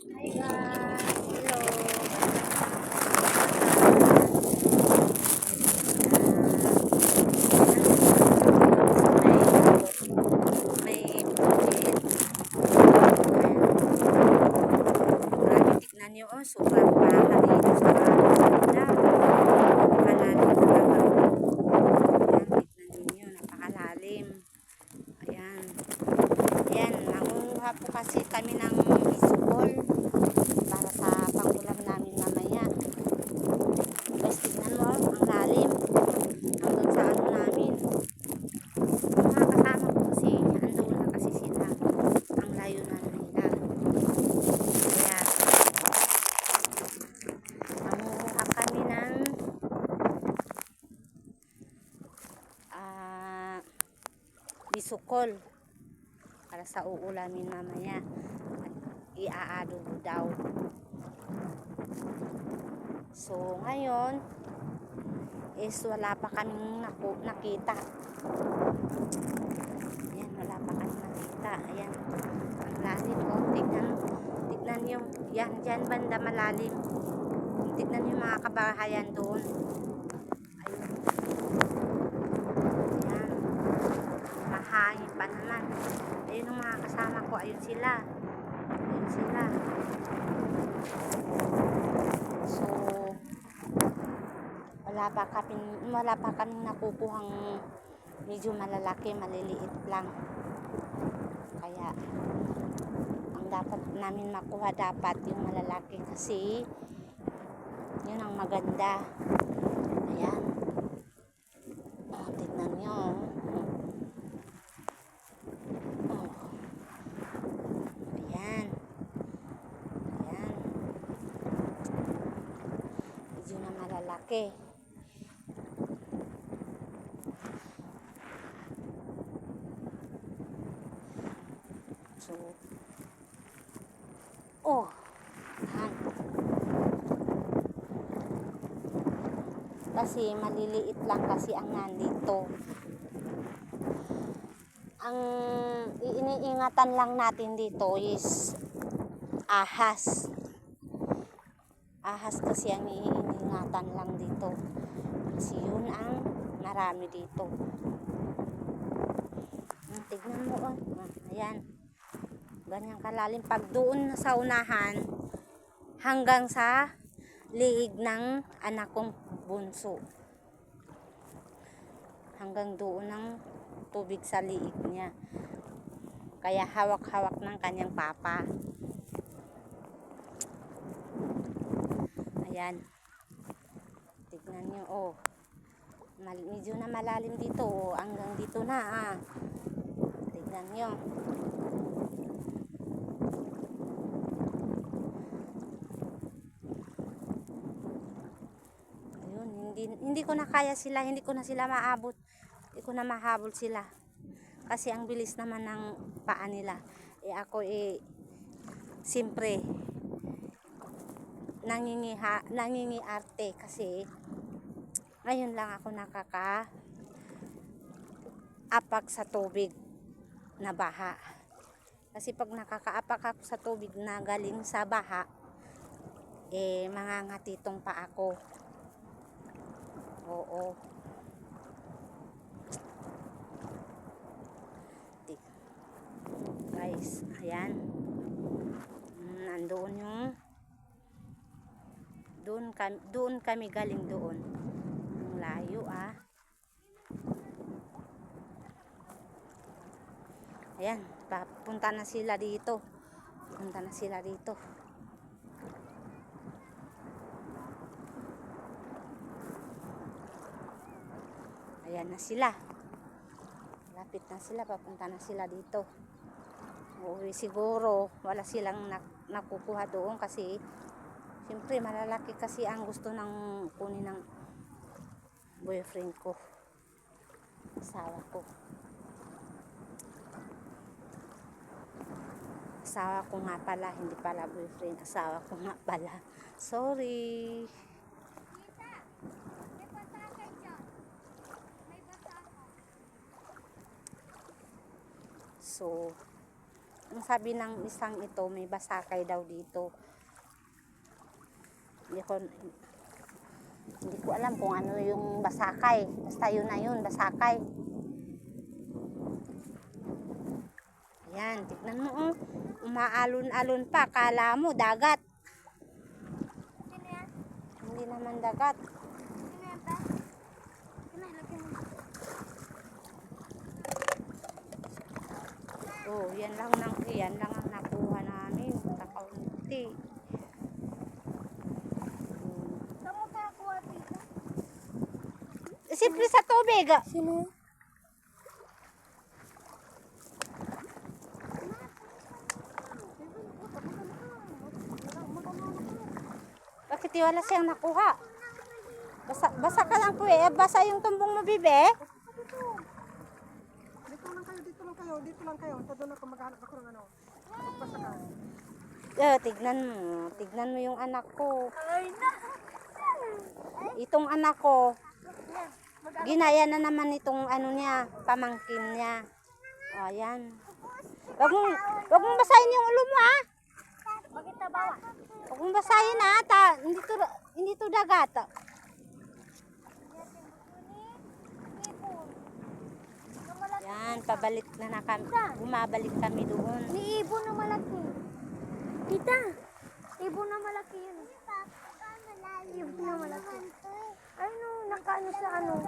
Hi guys, hello. May bukid. Grabe, tignan nyo, oh, sobrang baha dito sa banda. Napakalalim talaga. Ayan, tignan ninyo, napakalalim. Ayan. Ayan, nangunguha po kasi kami ng isukol para sa pangulam namin mamaya. Guys, tignan mo, ang lalim. Hanggang sa ano namin. Ang mga kasama ko kasi, andun na kasi sila. Ang layo na nila. Kaya, nangunguha kami ng bisukol para sa uulamin mamaya. Iaado daw. So, ngayon is wala pa kaming nakita. Ayan, wala pa kaming nakita. Ayan, ang lalim. Oh, tignan nyo. Yan, dyan banda malalim. Tignan nyo mga kabahayan doon. Ayun. Ayan. Mahangin pa naman. Ayun ang mga kasama ko. Ayun sila. Ayun sila. So, wala pa kaming nakukuhang medyo malalaki, maliliit lang. Kaya ang dapat namin makuha dapat yung malalaki kasi yun ang maganda. Ayan. Oh, tignan nyo. Oh. Ayan. Ayan. Medyo na malalaki. So, oh, ayan. Kasi maliliit lang kasi ang nandito. Ang iniingatan lang natin dito is ahas. Ahas kasi ang iniingatan lang dito. Kasi yun ang marami dito. Tignan mo, oh. Ayan. Ganyang kalalim. Pag doon sa unahan, hanggang sa liig ng anak kong bunso. Hanggang doon ang tubig sa liig niya. Kaya hawak-hawak ng kanyang papa. Ayan. Tignan nyo, oh. Medyo na malalim dito, oh. Hanggang dito na, ah. Tignan nyo. Hindi ko na kaya sila, hindi ko na sila maabot, hindi ko na mahabol sila kasi ang bilis naman ng paa nila. Ako siyempre nangingiarte kasi ngayon lang ako nakakaapak sa tubig na baha. Kasi pag nakakaapak ako sa tubig na galing sa baha, mangangatitong pa ako. Oo. Guys, ayan. Nandoon yung doon kami galing doon. Ang layo, ah. Ayan, papunta na sila dito. Punta na sila dito. Ayan na sila. Lapit na sila, papunta na sila dito. Uuwi siguro, wala silang nakukuha doon kasi siyempre malalaki kasi ang gusto ng kunin ng boyfriend ko. Asawa ko. Asawa ko nga pala, hindi pala boyfriend. Asawa ko nga pala. Sorry. So, ang sabi ng isang ito, may basakay daw dito. Hindi ko alam kung ano yung basakay. Basta yun na yun, basakay. Yan, tignan mo oh. Umaalon-alon pa. Kala mo, dagat. Sino yan? Hindi naman dagat. Sino yan pa? Sino ilagay mo? Oh, yan lang ang nakuha namin. Kakaunti. Saan mo kakakuha dito? Simple sa tubig. Sino yan? Bakit wala siyang nakuha? Basa ka lang po eh. Basa yung tumbong mo, bibe. Dito lang kayo. Doon ako maghanap ako ng ano. Magbasa ka. Tignan mo yung anak ko. Ay na! Itong anak ko, ginaya na naman itong ano niya, pamangkin niya. O, ayan. Wag mong basahin yung ulo mo, ha? Bakit tabawa? Huwag mong basahin, ha? Hindi to dagat. Yan, pabalik na kami. Bumabalik kami doon. May ibon na malaki. Tita, ibon na malaki yun. Ibon na malaki. Ano, nakaano sa ano?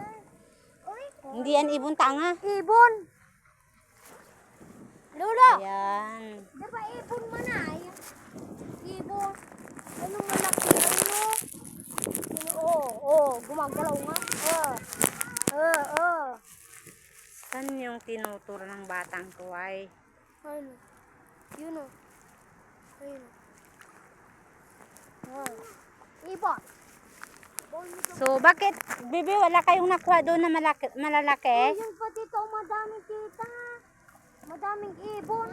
Hindi yan ibon tanga. Ibon! Lolo! Ayan. Diba ibon mo na? Ibon. Anong malaki? Ano? Gumagalaw nga. Saan yung tinuturo ng batang ko ay? Ano? Yun o. Ayun o. Ibon. So, bakit, bibi, wala kayong nakuha doon na malalaki? Ayun pa dito, madaming tita. Madaming ibon.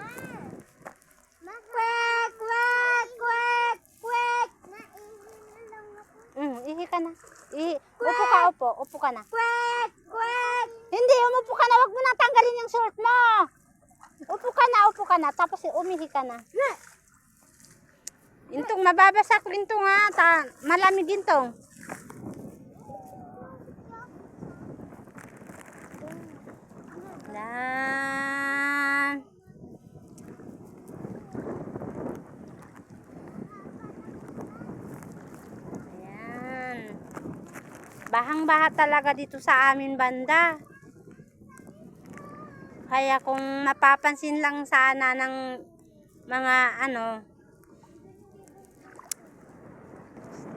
Kwek, kwek, kwek, kwek. Naihi na lang ako. Ihi ka na. Upo ka, upo ka na. Kwek, kwek. Hindi, umupo ka na. Huwag mo na tanggalin yung short mo. Upo ka na. Tapos umihi ka na. Intong, mababasa ko intong ha. Malamig intong. Lan. Ayan. Bahang-baha talaga dito sa amin banda. Kaya kung mapapansin lang sana ng mga ano,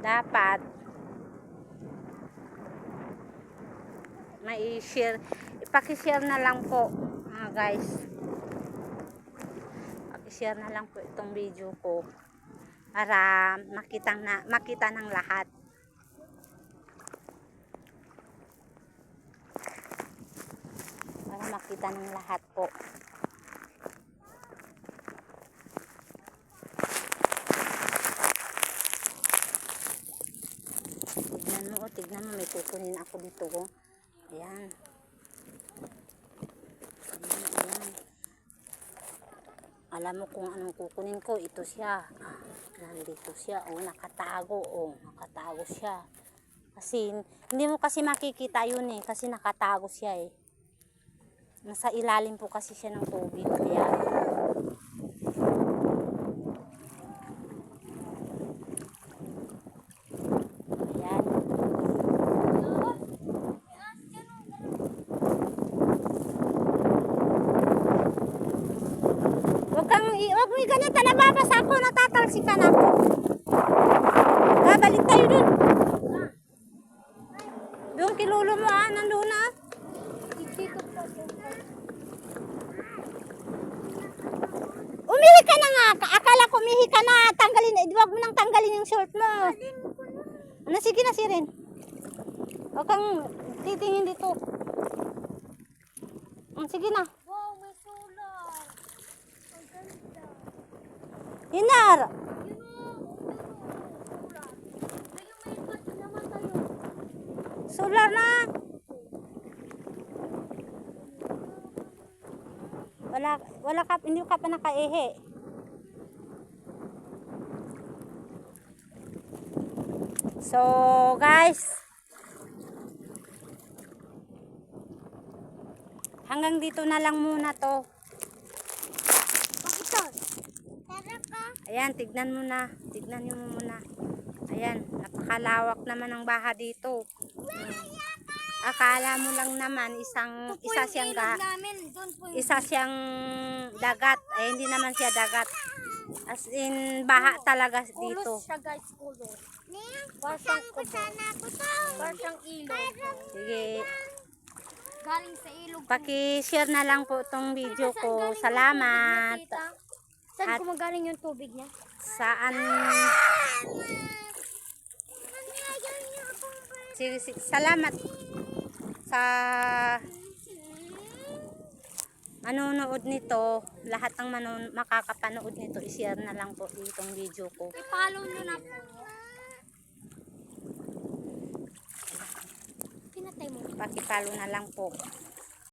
dapat mai-share, ipaki-share na lang po guys, paki-share na lang po itong video ko para makita ng lahat. Para makita ng lahat po. Tignan mo, may kukunin ako dito. Ayan. Ayan. Alam mo kung anong kukunin ko, ito siya. Nandito siya, nakatago, nakatago siya. Kasi, hindi mo kasi makikita yun kasi nakatago siya Nasa ilalim po kasi siya ng tubig, kaya. Ayan. Huwag mo ganito, nababasa ako, natatalsikan ako. Balik tayo dun. Doon kilulo mo nandun Umihi ka na nga. Akala ko umihi ka na. Huwag mo nang tanggalin yung short mo. Sige na, Sirin. Huwag kang titingin dito. Sige na. Wow, may solar. Ang ganda. Hinar. Yun o. Solar. Ayun, may bato naman tayo. Solar na. hindi ka pa nakaihi. So, guys, hanggang dito na lang muna to. Pakito. Tara ka. Ayan, tignan mo na. Tignan nyo muna. Ayan, napakalawak naman ang baha dito. Akala mo lang naman isa siyang dagat. Ay, hindi naman siya dagat. As in, baha talaga dito. Kulos siya guys, kulos. Parsang ilog. Sige, Galing sa ilog. paki-share na lang po itong video ko. Salamat. Saan At- gumagaling yung tubig niya? Saan? Sige, salamat sa manonood nito. Lahat ng makakapanood nito, i-share na lang po itong video ko. I-follow nyo na po. Pinatay mo. Paki-follow na lang po.